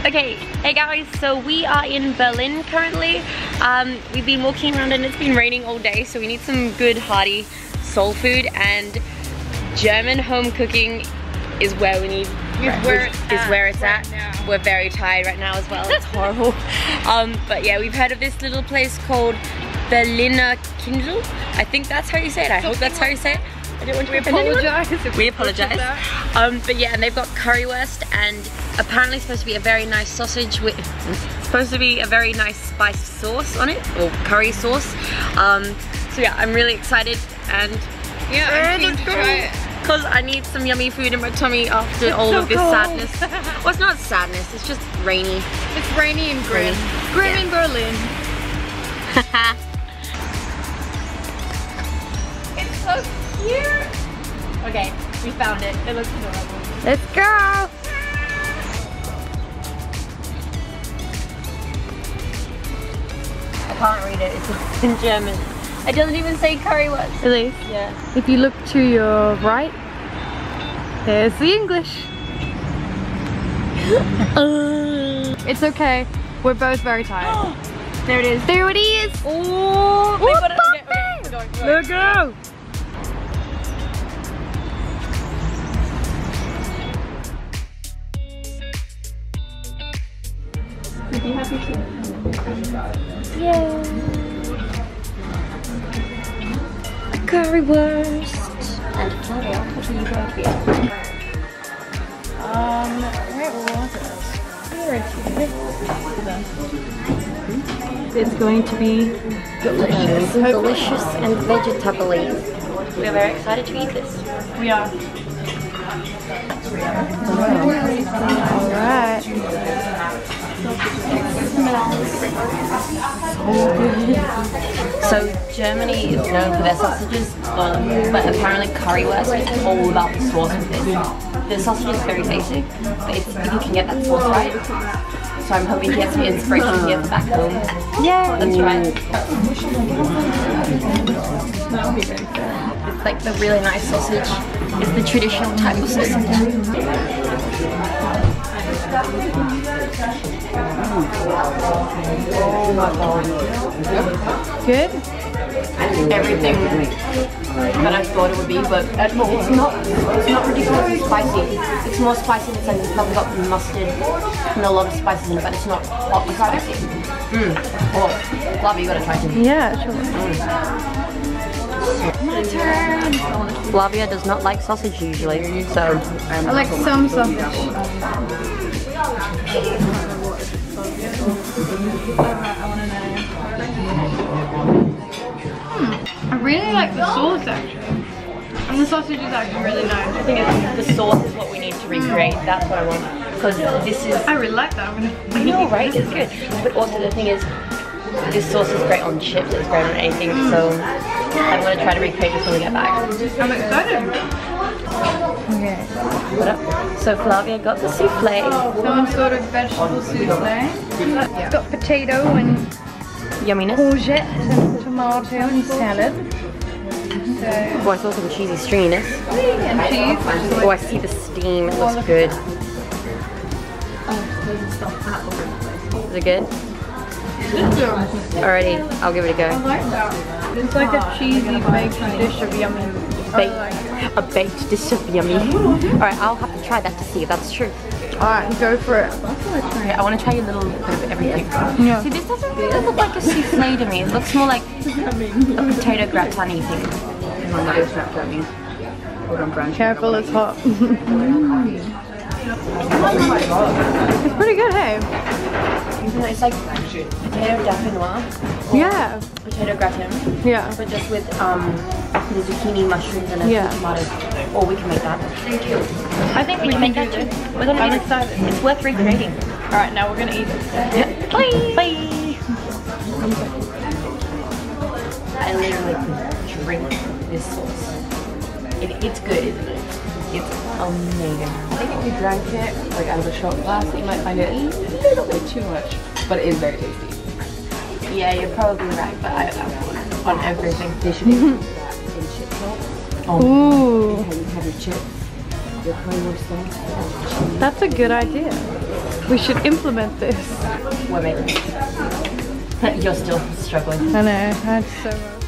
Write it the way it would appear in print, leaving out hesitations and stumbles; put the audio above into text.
Okay, hey guys, so we are in Berlin currently. We've been walking around and it's been raining all day, so we need some good hearty soul food, and German home cooking is where we need, is where it's at. Now. We're very tired right now as well, it's horrible. But yeah, we've heard of this little place called Berliner Kindl. I think that's how you say it, I hope that's how you say it. I don't want to offend anyone. We apologize. But yeah, and they've got currywurst, and apparently it's supposed to be a very nice sausage with spice sauce on it, or curry sauce. So yeah, I'm really excited, and yeah, I'm keen to try it. Because I need some yummy food in my tummy after all of this sadness. Well, it's not sadness, it's just rainy. It's rainy and grim. Grim in Berlin. It's so cute. Okay, we found it. It looks adorable. Let's go! I can't read it, it's in German. It doesn't even say currywurst. Elise? Yeah. If you look to your right, there's the English. It's okay. We're both very tired. There it is. There it is. Oh, Let's go. Are you happy too? Yay! Currywurst. And Flavia, what are you going to be at? Where was it? It's going to be delicious. Delicious and vegetable. We are very excited to eat this. We are. Alright. So Germany is known for their sausages, but apparently currywurst is all about the sauce with this. The sausage is very basic, but it's, if you can get that sauce right. So I'm hoping to get some inspiration here back home. Yeah, let's try it. It's like the really nice sausage. It's the traditional type of sausage. Oh my god. Good? Everything that I thought it would be, but it's not ridiculously spicy. It's more spicy in the sense it's probably got mustard and a lot of spices in it, but it's not hotly spicy. Oh, Flavia, you gotta try it. Yeah, sure. My turn! Flavia does not like sausage usually, so... I like some sausage. I really like the sauce actually. And the sausage is actually really nice. I think the sauce is what we need to recreate. That's what I want. Because this is... I really like that. I know, right? It's good. But also the thing is, this sauce is great on chips, it's great on anything, so I'm going to try to recreate this when we get back. I'm excited. Okay. What up? So Flavia got the souffle. Some sort of vegetable souffle. It's got potato and yumminess. Courgette and tomato and salad. Oh, I saw some cheesy stringiness. And cheese. Oh, I see the steam. It looks good. Is it good? Alrighty, I'll give it a go. I like that. It's like a cheesy baked dish of yummy. A baked dish of yummy. Alright, I'll have to try that to see if that's true. Alright, go for it. Okay, I want to try a little bit of everything. Yeah. See, this doesn't really look like a souffle to me. It looks more like a potato gratin-y thing. Careful, it's hot. It's pretty good, hey? It's like potato dauphinoise. Yeah. Potato gratin. Yeah. But just with the zucchini, mushrooms, and tomatoes. Or we can make that. I think we can make that too. I'm excited. It's worth recreating. Alright, now we're gonna eat it. Yeah. Bye! Bye! I literally could drink this sauce. It's good, isn't it? It's amazing. I think if you drank it like out of a shot glass, you might find it a little bit too much, but it is very tasty. Yeah, you're probably right, but I don't know. On everything. They should do that in chip salt. Ooh. You have your chips, your currywurst sauce. That's a good idea. We should implement this. We're making it. You're still struggling. I know, I had so much.